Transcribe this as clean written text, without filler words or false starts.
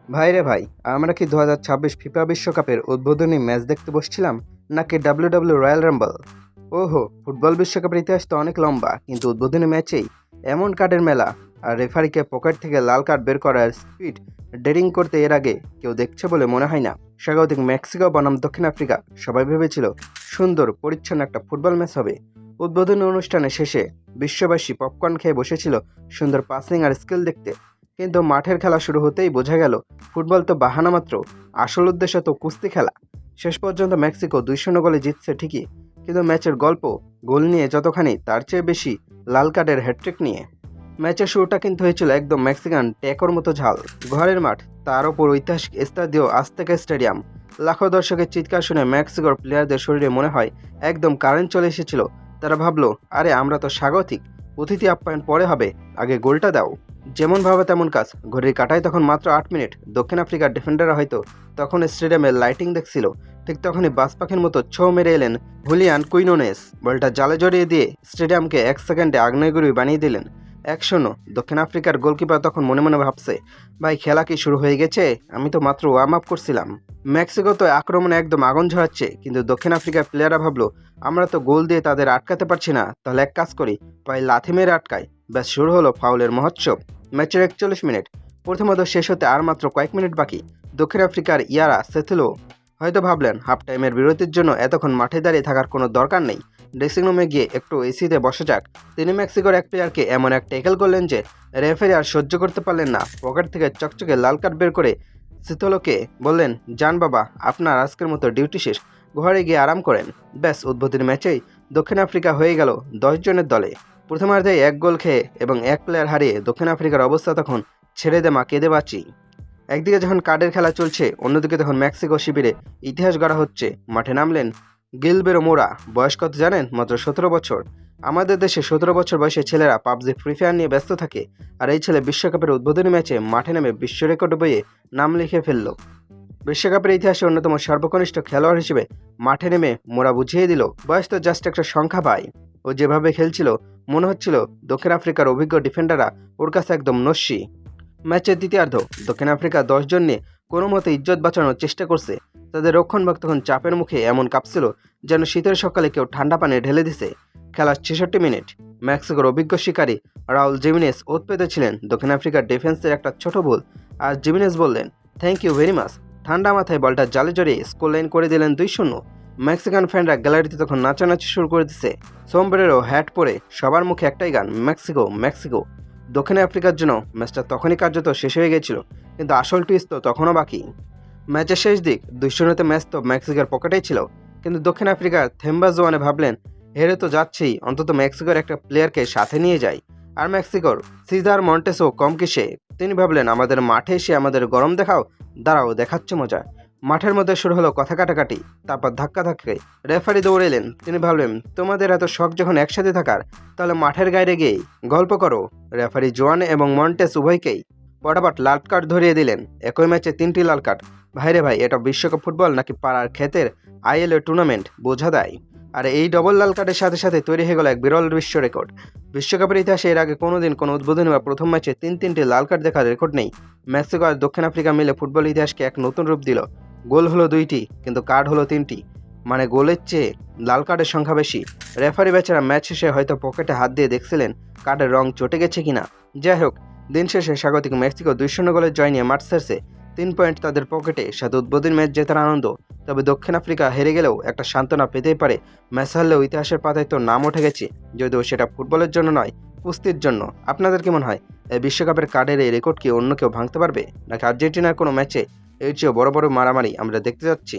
ভাই রে ভাই, আমরা কি 2026 ফিফা বিশ্বকাপের উদ্বোধনী ম্যাচ দেখতে বসছিলাম নাকি রয়্যাল রাম্বল? ওহো, ফুটবল বিশ্বকাপের ইতিহাস তো অনেক লম্বা, কিন্তু উদ্বোধনী ম্যাচেই এমন কার্ডের মেলা আর রেফারিকে পকেট থেকে লাল কার্ড বের করার স্পিড ডেরিং করতে এর আগে কেউ দেখছে বলে মনে হয় না। স্বাগতিক মেক্সিকো বনাম দক্ষিণ আফ্রিকা, সবাই ভেবেছিল সুন্দর পরিচ্ছন্ন একটা ফুটবল ম্যাচ হবে। উদ্বোধনী অনুষ্ঠানের শেষে বিশ্ববাসী পপকর্ন খেয়ে বসেছিল সুন্দর পাসিং আর স্কিল দেখতে। কিন্তু মাঠের খেলা শুরু হতেই বোঝা গেল ফুটবল তো বাহানা মাত্র, আসল উদ্দেশ্য তো কুস্তি খেলা। শেষ পর্যন্ত মেক্সিকো 2-0 গোলে জিতছে ঠিকই, কিন্তু ম্যাচের গল্প গোল নিয়ে যতখানি তার চেয়ে বেশি লাল কার্ডের হ্যাটট্রিক নিয়ে। ম্যাচের শুরুটা কিন্তু হয়েছিল একদম মেক্সিকান ট্যাকর মতো ঝাল। ঘরের মাঠ, তার ওপর ঐতিহাসিক এস্তাদিও আজতেকা স্টেডিয়াম। লাখো দর্শকের চিৎকার শুনে মেক্সিকোর প্লেয়ারদের শরীরে মনে হয় একদম কারেন্ট চলে এসেছিল। তারা ভাবলো, আরে আমরা তো স্বাগতিক, অতিথি আপ্যায়ন পরে হবে, আগে গোলটা দাও। যেমন ভাবে তেমন কাজ, ঘড়ির কাটায় তখন মাত্র 8 মিনিট। দক্ষিণ আফ্রিকার ডিফেন্ডাররা হয়তো তখন স্টেডিয়ামে লাইটিং দেখছিল, ঠিক তখনই বাস পাখির মতো ছৌ মেরে এলেন হুলিয়ান কুইনোনেস। বলটা জালে জড়িয়ে দিয়ে স্টেডিয়ামকে 1 সেকেন্ডে আগ্নেয়গিরি বানিয়ে দিলেন। 1-0। দক্ষিণ আফ্রিকার গোলকিপার তখন মনে মনে ভাবছে, ভাই খেলা কি শুরু হয়ে গেছে? আমি তো মাত্র ওয়ার্ম আপ করছিলাম। মেক্সিকো তো আক্রমণে একদম আগুন ঝরাচ্ছে, কিন্তু দক্ষিণ আফ্রিকার প্লেয়াররা ভাবলো, আমরা তো গোল দিয়ে তাদের আটকাতে পারছি না, তাহলে এক কাজ করি, পায়ে লাথি মেরে আটকাই। ব্যাস শুরু হলো ফাউলের মহোৎসব। ম্যাচের 41 মিনিট প্রথমত শেষ হতে আর মাত্র কয়েক মিনিট বাকি। দক্ষিণ আফ্রিকার ইয়ারা সেথিলো হয়তো ভাবলেন হাফ টাইমের বিরতির জন্য এতক্ষণ মাঠে দাঁড়িয়ে থাকার কোনো দরকার নেই, ড্রেসিং রুমে গিয়ে একটু এসিতে বসে যাক। তিনি মেক্সিকোর এক প্লেয়ারকে এমন এক ট্যাকেল করলেন যে রেফারি আর সহ্য করতে পারলেন না। পকেট থেকে চকচকে লাল কার্ড বের করে সিথোলোকে বললেন, যান বাবা, আপনার আজকের মতো ডিউটি শেষ, ঘরে গিয়ে আরাম করেন। ব্যাস উদ্বোধনী ম্যাচেই দক্ষিণ আফ্রিকা হয়ে গেল 10 জনের দলে। প্রথমার্ধে 1 গোল খেয়ে এবং 1 প্লেয়ার হারিয়ে দক্ষিণ আফ্রিকার অবস্থা তখন ছেড়ে দে মা কেঁদে বাঁচি। একদিকে যখন কার্ডের খেলা চলছে, অন্যদিকে তখন মেক্সিকো শিবিরে ইতিহাস গড়া হচ্ছে। মাঠে নামলেন গিলবেরো মোরা। বয়স কত জানেন? মাত্র 17 বছর। আমাদের দেশে 17 বছর বয়সে ছেলেরা পাবজি ফ্রি ফায়ার নিয়ে ব্যস্ত থাকে, আর এই ছেলে বিশ্বকাপের উদ্বোধনী ম্যাচে মাঠে নেমে বিশ্ব রেকর্ড বইয়ে নাম লিখে ফেলল। বিশ্বকাপের ইতিহাসে অন্যতম সর্বকনিষ্ঠ খেলোয়াড় হিসেবে মাঠে নেমে মোরা বুঝিয়ে দিল, বয়স তো জাস্ট একটা সংখ্যা ভাই। ও যেভাবে খেলছিল, মনে হচ্ছিল দক্ষিণ আফ্রিকার অভিজ্ঞ ডিফেন্ডাররা ওর কাছে একদম নস্যি। ম্যাচের দ্বিতীয়ার্ধ দক্ষিণ আফ্রিকা 10 জন নিয়ে কোনো মতে ইজ্জত বাঁচানোর চেষ্টা করছে। তাদের রক্ষণভাগ তখন চাপের মুখে এমন কাঁপছিল যেন শীতের সকালে কেউ ঠান্ডা পানি ঢেলে দিছে। খেলার 66 মিনিট মেক্সিকোর অভিজ্ঞ শিকারী রাউল জিমিনেস ওত পেতেছিলেন দক্ষিণ আফ্রিকার ডিফেন্সের একটা ছোট ভুল, আর জিমিনেস বললেন, থ্যাংক ইউ ভেরি মাচ। ঠান্ডা মাথায় বলটা জালে জড়িয়ে স্কোর লাইন করে দিলেন 2-0। মেক্সিকান ফ্যানরা গ্যালারিতে তখন নাচানাচি শুরু করে দিছে। সোমবারেরও হ্যাট পরে সবার মুখে একটাই গান, মেক্সিকো মেক্সিকো। দক্ষিণ আফ্রিকার জন্য ম্যাচটা তখনই কার্যত শেষ হয়ে গেছিল, কিন্তু আসল টুইস্ট তো তখনও বাকি। ম্যাচের শেষ দিক 2-0 ম্যাচ তো মেক্সিকোর পকেটেই ছিল, কিন্তু দক্ষিণ আফ্রিকার থেম্বা জোয়ানে ভাবলেন, হেরে তো যাচ্ছেই, অন্তত মেক্সিকোর একটা প্লেয়ারকে সাথে নিয়ে যায়। আর মেক্সিকোর সিজার মন্টেসও কম কিসে, তিনি ভাবলেন, আমাদের মাঠে এসে আমাদের গরম দেখাও, দাঁড়াও দেখাচ্ছে মজা। মাঠের মধ্যে শুরু হলো কথা কাটাকাটি, তারপর ধাক্কা ধাক্কে। রেফারি দৌড়ে এলেন, তিনি ভাবলেন, তোমাদের এত শখ যখন একসাথে থাকার, তাহলে মাঠের গায়ে গিয়েই গল্প করো। রেফারি জোয়ান এবং মন্টেস উভয়কেই পটাপট লাল কার্ড ধরিয়ে দিলেন। একই ম্যাচে 3টি লাল কার্ড। ভাইরে ভাই, এটা বিশ্বকাপ ফুটবল নাকি পাড়ার ক্ষেতের আইএলএ টুর্নামেন্ট বোঝা দেয়। আর এই ডবল লাল কার্ডের সাথে সাথে তৈরি হয়ে গেল এক বিরল বিশ্ব রেকর্ড। বিশ্বকাপের ইতিহাসে এর আগে কোনোদিন কোনো উদ্বোধনী বা প্রথম ম্যাচে 3টি লাল কার্ড দেখার রেকর্ড নেই। মেক্সিকো আর দক্ষিণ আফ্রিকা মিলে ফুটবল ইতিহাসকে এক নতুন রূপ দিল। গোল হলো 2টি, কিন্তু কার্ড হলো 3টি, মানে গোলের চেয়ে লাল কার্ডের সংখ্যা বেশি। রেফারি বেচারা ম্যাচ শেষে হয়তো পকেটে হাত দিয়ে দেখছিলেন কার্ডের রং চটে গেছে কিনা। যাই হোক, দিন শেষে স্বাগতিক মেক্সিকো 2-0 গোলের জয় নিয়ে মাঠ ছেড়েছে। 3 পয়েন্ট তাদের পকেটে, সাথে উদ্বোধনী ম্যাচ জেতার আনন্দ। তবে দক্ষিণ আফ্রিকা হেরে গেলেও একটা সান্ত্বনা পেতেই পারে, ম্যাচ হারলেও ইতিহাসের পাতায় তো নাম উঠে গেছে, যদিও সেটা ফুটবলের জন্য নয়, কুস্তির জন্য। আপনাদের কি মনে হয়, এই বিশ্বকাপের কার্ডের এই রেকর্ড কি অন্য কেউ ভাঙতে পারবে, নাকি আর্জেন্টিনার কোনো ম্যাচে এর চেয়েও বড় বড় মারামারি আমরা দেখতে যাচ্ছি?